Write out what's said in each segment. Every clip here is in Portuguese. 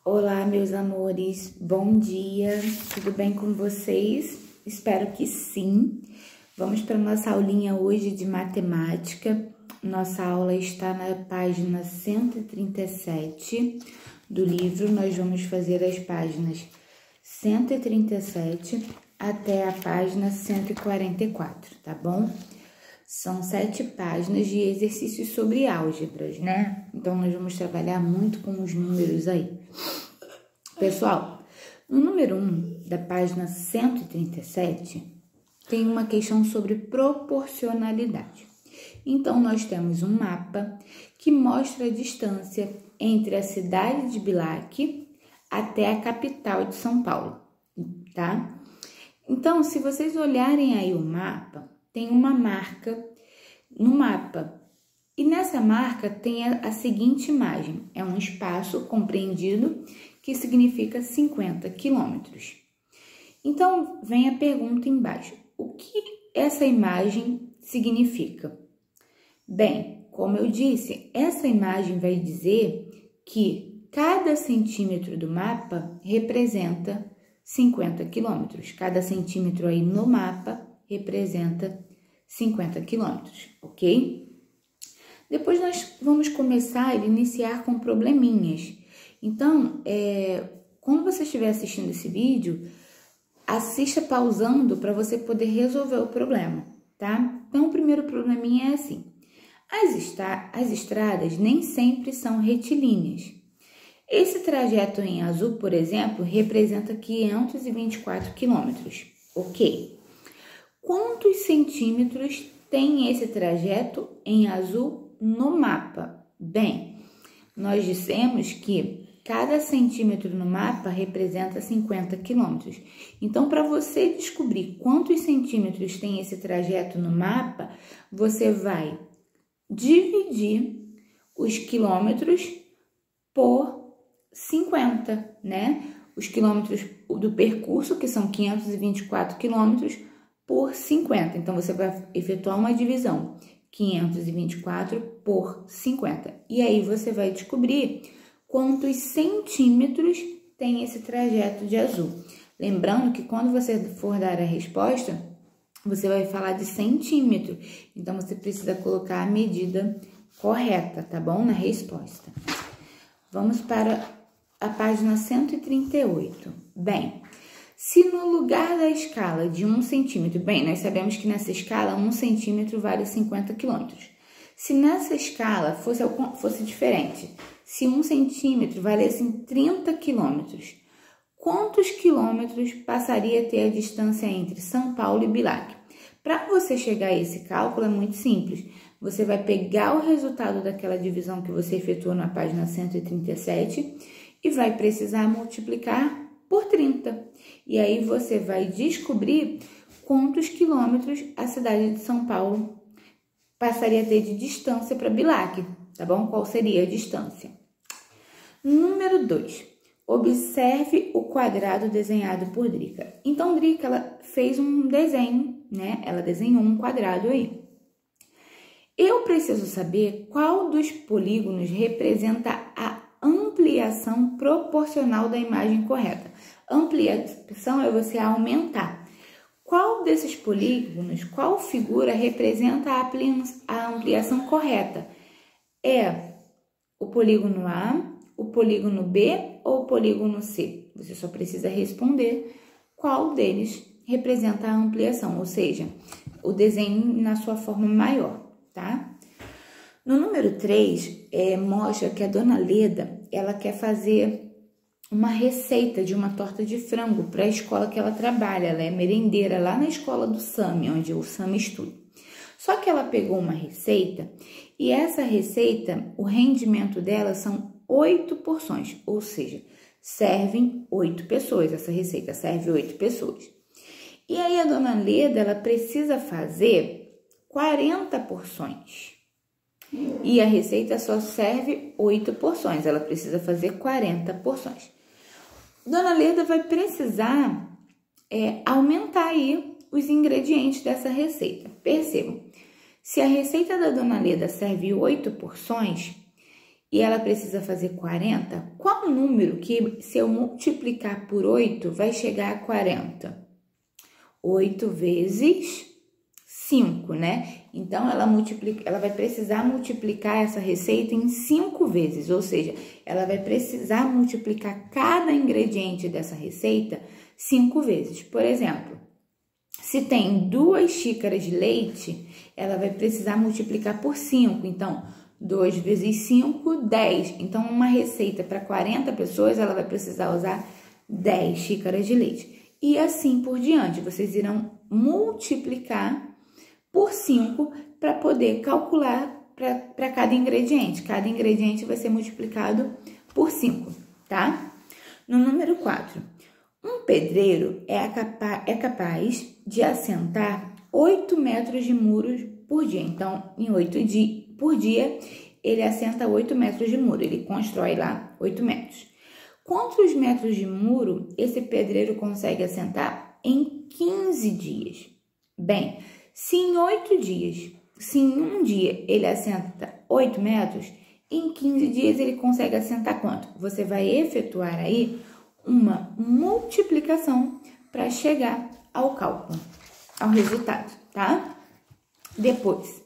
Olá, meus amores, bom dia, tudo bem com vocês? Espero que sim. Vamos para nossa aulinha hoje de matemática. Nossa aula está na página 137 do livro. Nós vamos fazer as páginas 137 até a página 144, tá bom? São 7 páginas de exercícios sobre álgebras, né? Então, nós vamos trabalhar muito com os números aí. Pessoal, no número 1 da página 137, tem uma questão sobre proporcionalidade. Então, nós temos um mapa que mostra a distância entre a cidade de Bilac até a capital de São Paulo, tá? Então, se vocês olharem aí o mapa, tem uma marca no mapa. E nessa marca tem a seguinte imagem. É um espaço compreendido que significa 50 quilômetros. Então, vem a pergunta embaixo. O que essa imagem significa? Bem, como eu disse, essa imagem vai dizer que cada centímetro do mapa representa 50 quilômetros. Cada centímetro aí no mapa representa 50 quilômetros, ok? Depois nós vamos começar a iniciar com probleminhas. Então, quando você estiver assistindo esse vídeo, assista pausando para você poder resolver o problema, tá? Então, o primeiro probleminha é assim. As estradas nem sempre são retilíneas. Esse trajeto em azul, por exemplo, representa 524 quilômetros, ok? Quantos centímetros tem esse trajeto em azul no mapa? Bem, nós dissemos que cada centímetro no mapa representa 50 quilômetros. Então, para você descobrir quantos centímetros tem esse trajeto no mapa, você vai dividir os quilômetros por 50, né? Os quilômetros do percurso, que são 524 quilômetros, por 50. Então, você vai efetuar uma divisão, 524 por 50. E aí, você vai descobrir quantos centímetros tem esse trajeto de azul. Lembrando que quando você for dar a resposta, você vai falar de centímetro. Então, você precisa colocar a medida correta, tá bom? Na resposta. Vamos para a página 138. Bem, se no lugar da escala de 1 centímetro, bem, nós sabemos que nessa escala 1 centímetro vale 50 quilômetros. Se nessa escala fosse diferente, se 1 centímetro valesse 30 quilômetros, quantos quilômetros passaria a ter a distância entre São Paulo e Bilac? Para você chegar a esse cálculo é muito simples. Você vai pegar o resultado daquela divisão que você efetuou na página 137 e vai precisar multiplicar por 30. E aí você vai descobrir quantos quilômetros a cidade de São Paulo passaria a ter de distância para Bilac, tá bom? Qual seria a distância? Número 2. Observe o quadrado desenhado por Drica. Então, Drica, ela fez um desenho, né? Ela desenhou um quadrado aí. Eu preciso saber qual dos polígonos representa a ampliação proporcional da imagem correta. Ampliação é você aumentar. Qual desses polígonos, qual figura representa a ampliação correta? É o polígono A, o polígono B ou o polígono C? Você só precisa responder qual deles representa a ampliação, ou seja, o desenho na sua forma maior, tá? No número 3, mostra que a dona Leda, ela quer fazer uma receita de uma torta de frango para a escola que ela trabalha. Ela é merendeira lá na escola do Sami, onde o Sami estuda. Só que ela pegou uma receita e essa receita, o rendimento dela são 8 porções, ou seja, servem 8 pessoas. Essa receita serve 8 pessoas. E aí a dona Leda, ela precisa fazer 40 porções. E a receita só serve 8 porções, ela precisa fazer 40 porções. Dona Leda vai precisar aumentar aí os ingredientes dessa receita. Percebam, se a receita da Dona Leda serve 8 porções, e ela precisa fazer 40, qual o número que, se eu multiplicar por 8, vai chegar a 40? 8 vezes 5, né? Então, ela vai precisar multiplicar essa receita em 5 vezes, ou seja, ela vai precisar multiplicar cada ingrediente dessa receita 5 vezes. Por exemplo, se tem 2 xícaras de leite, ela vai precisar multiplicar por 5, então 2 vezes 5, 10. Então, uma receita para 40 pessoas, ela vai precisar usar 10 xícaras de leite. E assim por diante, vocês irão multiplicar por 5 para poder calcular para cada ingrediente. Cada ingrediente vai ser multiplicado por 5, tá? No número 4, um pedreiro é capaz de assentar 8 metros de muros por dia. Então, em 8 dias por dia, ele assenta 8 metros de muro. Ele constrói lá 8 metros. Quantos metros de muro esse pedreiro consegue assentar em 15 dias? Bem, se em 8 dias, se em um dia ele assenta 8 metros, em 15 dias ele consegue assentar quanto? Você vai efetuar aí uma multiplicação para chegar ao cálculo, ao resultado, tá? Depois,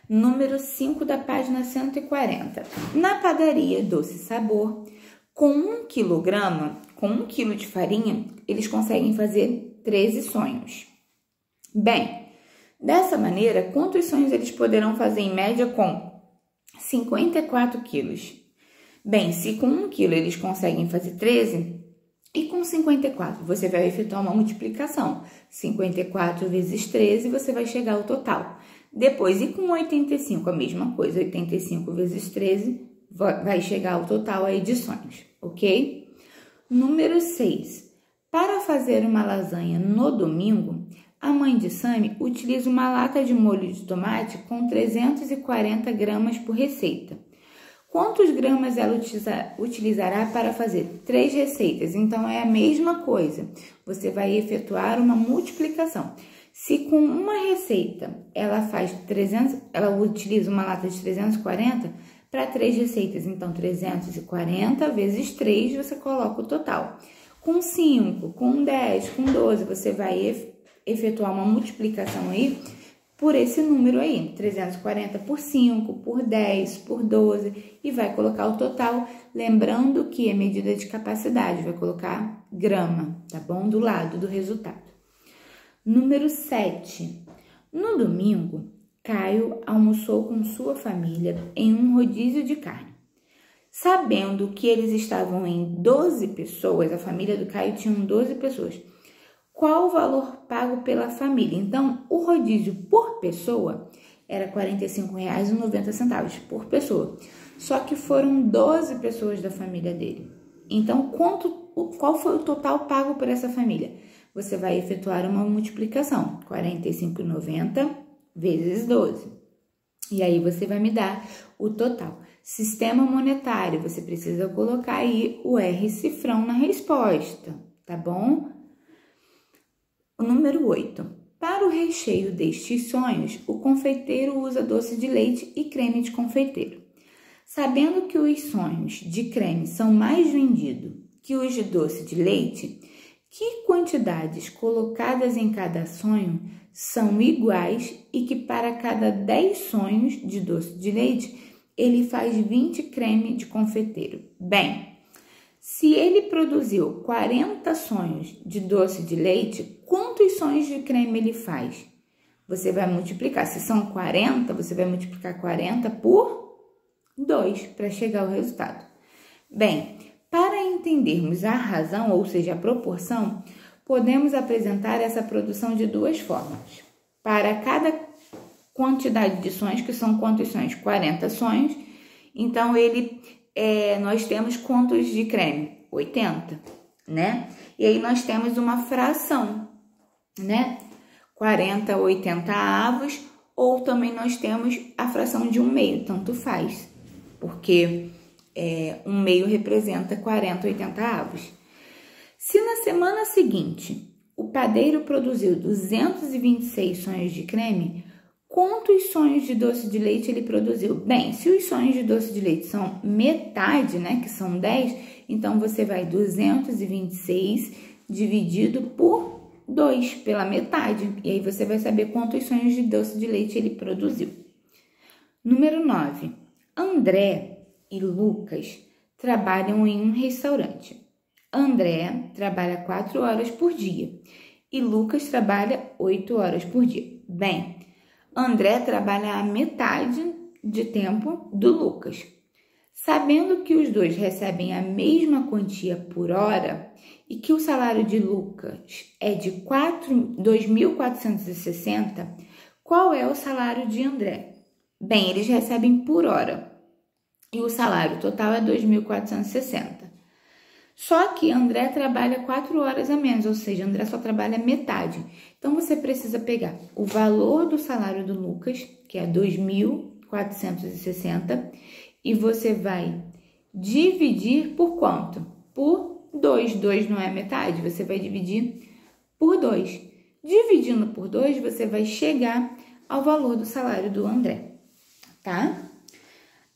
número 5 da página 140. Na padaria Doce Sabor, com 1 quilograma, com 1 quilo de farinha, eles conseguem fazer 13 sonhos. Bem, dessa maneira, quantos sonhos eles poderão fazer em média com 54 quilos? Bem, se com 1 quilo eles conseguem fazer 13, e com 54 você vai efetuar uma multiplicação. 54 vezes 13, você vai chegar ao total. Depois, e com 85, a mesma coisa. 85 vezes 13 vai chegar ao total aí de sonhos, ok? Número 6. Para fazer uma lasanha no domingo, a mãe de Sammy utiliza uma lata de molho de tomate com 340 gramas por receita. Quantos gramas ela utilizará para fazer 3 receitas? Então, é a mesma coisa. Você vai efetuar uma multiplicação. Se com uma receita ela utiliza uma lata de 340 para 3 receitas, então 340 vezes 3 você coloca o total. Com 5, com 10, com 12, você vai efetuar uma multiplicação aí por esse número aí, 340 por 5, por 10, por 12, e vai colocar o total, lembrando que é medida de capacidade, vai colocar grama, tá bom? Do lado do resultado. Número 7. No domingo, Caio almoçou com sua família em um rodízio de carne. Sabendo que eles estavam em 12 pessoas, a família do Caio tinha 12 pessoas, qual o valor pago pela família? Então, o rodízio por pessoa era R$ 45,90 por pessoa. Só que foram 12 pessoas da família dele. Então, qual foi o total pago por essa família? Você vai efetuar uma multiplicação. R$ 45,90 vezes 12. E aí, você vai me dar o total. Sistema monetário, você precisa colocar aí o R cifrão na resposta, tá bom? O número 8. Para o recheio destes sonhos, o confeiteiro usa doce de leite e creme de confeiteiro. Sabendo que os sonhos de creme são mais vendidos que os de doce de leite, que quantidades colocadas em cada sonho são iguais e que para cada 10 sonhos de doce de leite, ele faz 20 creme de confeiteiro? Bem, se ele produziu 40 sonhos de doce de leite, quantos sonhos de creme ele faz? Você vai multiplicar. Se são 40, você vai multiplicar 40 por 2 para chegar ao resultado. Bem, para entendermos a razão, ou seja, a proporção, podemos apresentar essa produção de duas formas. Para cada quantidade de sonhos, que são quantos sonhos? 40 sonhos. Então, nós temos quantos de creme? 80, né? E aí, nós temos uma fração, né? 40, 80 avos, ou também nós temos a fração de 1/2, tanto faz, porque 1/2 representa 40, 80 avos. Se na semana seguinte o padeiro produziu 226 sonhos de creme, Quantos sonhos de doce de leite ele produziu? Bem, se os sonhos de doce de leite são metade, né, que são 10, então você vai 226 dividido por 2, pela metade. E aí você vai saber quantos sonhos de doce de leite ele produziu. Número 9. André e Lucas trabalham em um restaurante. André trabalha 4 horas por dia e Lucas trabalha 8 horas por dia. Bem, André trabalha a metade de tempo do Lucas. Sabendo que os dois recebem a mesma quantia por hora e que o salário de Lucas é de 2.460, qual é o salário de André? Bem, eles recebem por hora e o salário total é 2.460. Só que André trabalha 4 horas a menos, ou seja, André só trabalha metade. Então, você precisa pegar o valor do salário do Lucas, que é 2.460, e você vai dividir por quanto? Por 2. 2 não é metade, você vai dividir por 2. Dividindo por 2, você vai chegar ao valor do salário do André, tá?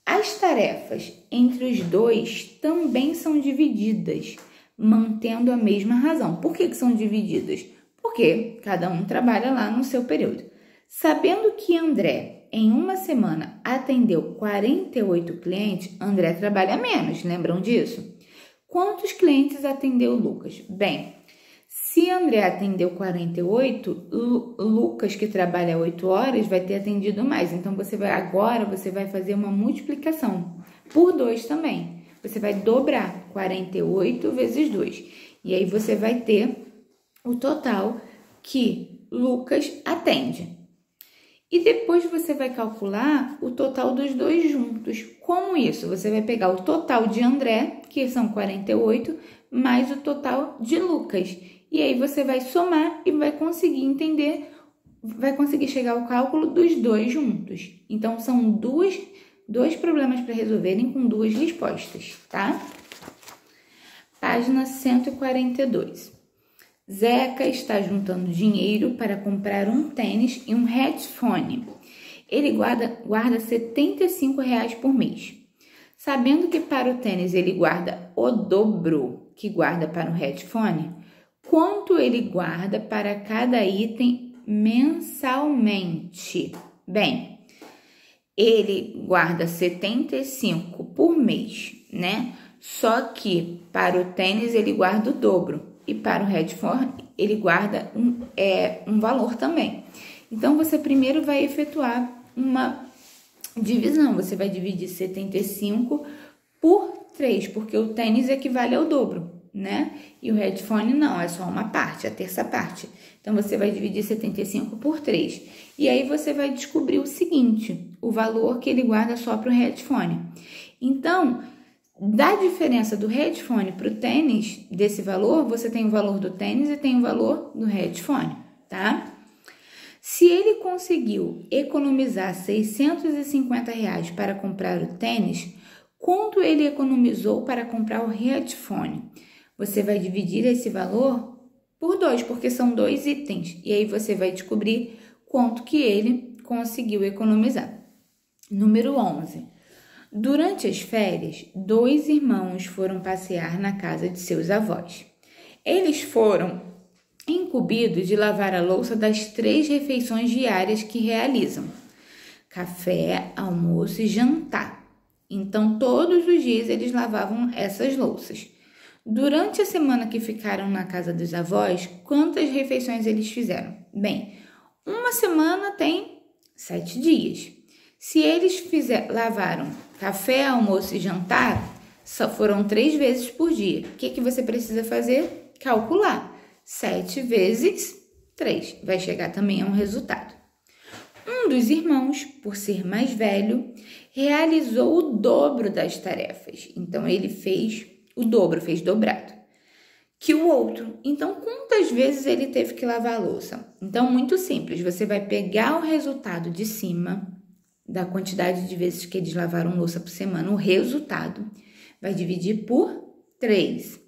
As tarefas entre os dois também são divididas, mantendo a mesma razão. Por que são divididas? Porque cada um trabalha lá no seu período. Sabendo que André, em uma semana, atendeu 48 clientes, André trabalha menos, lembram disso? Quantos clientes atendeu Lucas? Bem, se André atendeu 48, Lucas, que trabalha 8 horas, vai ter atendido mais. Então, agora você vai fazer uma multiplicação por 2 também. Você vai dobrar 48 vezes 2. E aí, você vai ter o total que Lucas atende. E depois você vai calcular o total dos dois juntos. Como isso? Você vai pegar o total de André, que são 48, mais o total de Lucas. E aí você vai somar e vai conseguir entender, vai conseguir chegar ao cálculo dos dois juntos. Então, são dois problemas para resolverem com 2 respostas, tá? Página 142. Zeca está juntando dinheiro para comprar um tênis e um headphone. Ele guarda R$ 75 por mês. Sabendo que para o tênis ele guarda o dobro que guarda para o headphone, quanto ele guarda para cada item mensalmente? Bem, ele guarda 75 por mês, né? Só que para o tênis ele guarda o dobro e para o headphone ele guarda um valor também. Então, você primeiro vai efetuar uma divisão. Você vai dividir 75 por 3, porque o tênis equivale ao dobro, né? E o headphone não, é só uma parte, a terça parte. Então, você vai dividir 75 por 3. E aí, você vai descobrir o seguinte, o valor que ele guarda só para o headphone. Então, da diferença do headphone para o tênis, desse valor, você tem o valor do tênis e tem o valor do headphone, tá? Se ele conseguiu economizar R$ 650 para comprar o tênis, quanto ele economizou para comprar o headphone? Você vai dividir esse valor por 2, porque são 2 itens. E aí você vai descobrir quanto que ele conseguiu economizar. Número 11. Durante as férias, 2 irmãos foram passear na casa de seus avós. Eles foram incumbidos de lavar a louça das 3 refeições diárias que realizam: café, almoço e jantar. Então, todos os dias eles lavavam essas louças. Durante a semana que ficaram na casa dos avós, quantas refeições eles fizeram? Bem, uma semana tem 7 dias. Se eles lavaram café, almoço e jantar, só foram 3 vezes por dia. O que você precisa fazer? Calcular. 7 vezes 3. Vai chegar também a um resultado. Um dos irmãos, por ser mais velho, realizou o dobro das tarefas. Então, ele fez o dobro, fez dobrado, que o outro. Então, quantas vezes ele teve que lavar a louça? Então, muito simples. Você vai pegar o resultado de cima, da quantidade de vezes que eles lavaram louça por semana, o resultado, vai dividir por 3.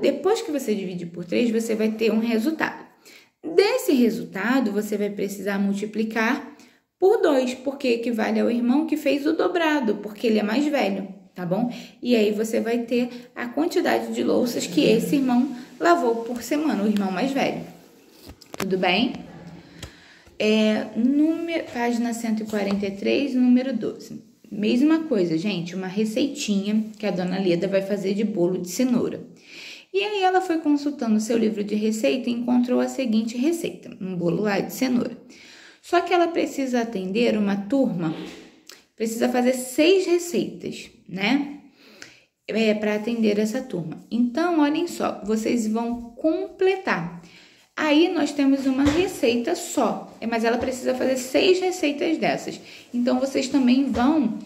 Depois que você dividir por 3, você vai ter um resultado. Desse resultado, você vai precisar multiplicar por 2, porque equivale ao irmão que fez o dobrado, porque ele é mais velho, tá bom? E aí você vai ter a quantidade de louças que esse irmão lavou por semana, o irmão mais velho. Tudo bem? Página 143, número 12. Mesma coisa, gente, uma receitinha que a dona Leda vai fazer de bolo de cenoura. E aí ela foi consultando seu livro de receita e encontrou a seguinte receita, um bolo lá de cenoura. Só que ela precisa atender uma turma, precisa fazer 6 receitas, né? Para atender essa turma. Então, olhem só, vocês vão completar. Aí nós temos uma receita só, mas ela precisa fazer 6 receitas dessas. Então, vocês também vão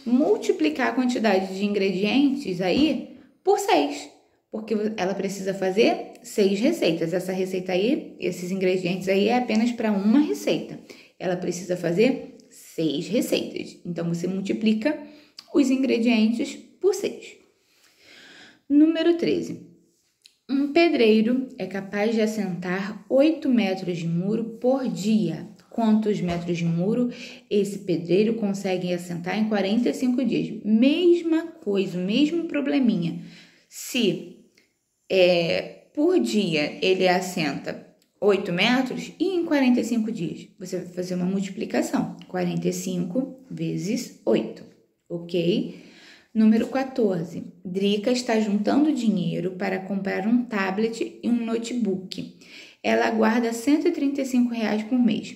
multiplicar a quantidade de ingredientes aí por 6, porque ela precisa fazer 6 receitas. Essa receita aí, esses ingredientes aí é apenas para uma receita. Ela precisa fazer 6 receitas. Então, você multiplica os ingredientes por 6. Número 13. Um pedreiro é capaz de assentar 8 metros de muro por dia. Quantos metros de muro esse pedreiro consegue assentar em 45 dias? Mesma coisa, mesmo probleminha. Se por dia ele assenta 8 metros e em 45 dias, você vai fazer uma multiplicação. 45 vezes 8, ok? Número 14. Drica está juntando dinheiro para comprar um tablet e um notebook. Ela guarda R$ 135 por mês.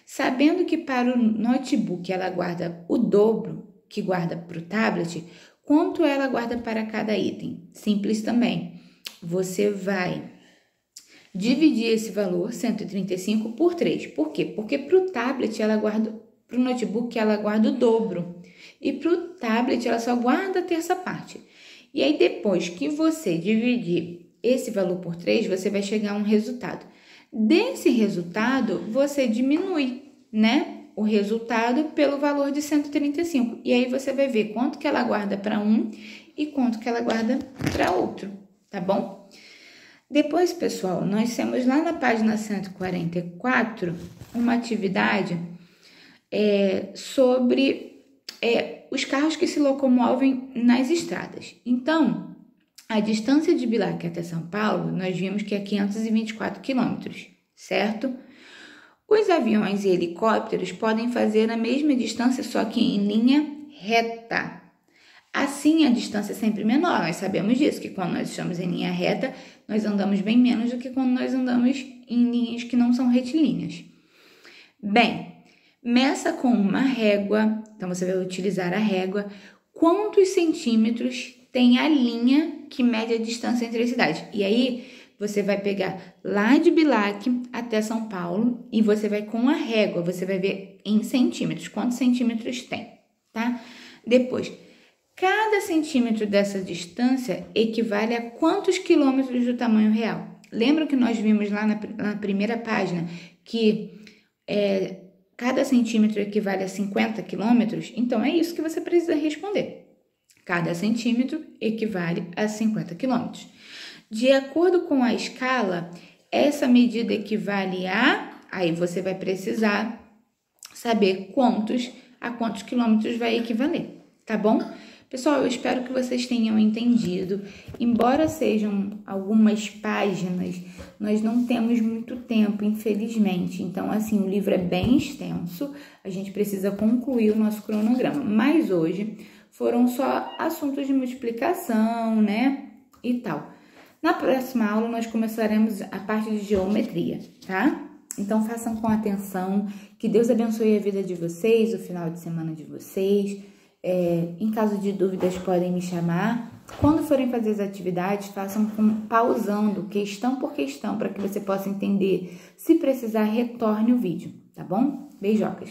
Sabendo que para o notebook ela guarda o dobro que guarda para o tablet, quanto ela guarda para cada item? Simples também. Você vai dividir esse valor, 135, por 3. Por quê? Porque para o tablet, para o notebook, ela guarda o dobro. E para o tablet, ela só guarda a terça parte. E aí, depois que você dividir esse valor por 3, você vai chegar a um resultado. Desse resultado, você diminui, né? O resultado pelo valor de 135. E aí, você vai ver quanto que ela guarda para um e quanto que ela guarda para outro, tá bom? Depois, pessoal, nós temos lá na página 144 uma atividade sobre os carros que se locomovem nas estradas. Então, a distância de Bilac até São Paulo, nós vimos que é 524 quilômetros, certo? Os aviões e helicópteros podem fazer a mesma distância, só que em linha reta. Assim, a distância é sempre menor. Nós sabemos disso, que quando nós estamos em linha reta, nós andamos bem menos do que quando nós andamos em linhas que não são retilíneas. Bem, meça com uma régua, então você vai utilizar a régua, quantos centímetros tem a linha que mede a distância entre as cidades. E aí, você vai pegar lá de Bilac até São Paulo e você vai com a régua, você vai ver em centímetros, quantos centímetros tem, tá? Depois, cada centímetro dessa distância equivale a quantos quilômetros do tamanho real? Lembra que nós vimos lá na primeira página que cada centímetro equivale a 50 quilômetros? Então, é isso que você precisa responder. Cada centímetro equivale a 50 quilômetros. De acordo com a escala, essa medida equivale a... Aí você vai precisar saber a quantos quilômetros vai equivaler, tá bom? Pessoal, eu espero que vocês tenham entendido. Embora sejam algumas páginas, nós não temos muito tempo, infelizmente. Então, assim, o livro é bem extenso, a gente precisa concluir o nosso cronograma. Mas hoje foram só assuntos de multiplicação, né, e tal. Na próxima aula, nós começaremos a parte de geometria, tá? Então, façam com atenção, que Deus abençoe a vida de vocês, o final de semana de vocês. Em caso de dúvidas, podem me chamar. Quando forem fazer as atividades, façam pausando, questão por questão, para que você possa entender. Se precisar, retorne o vídeo, tá bom? Beijocas!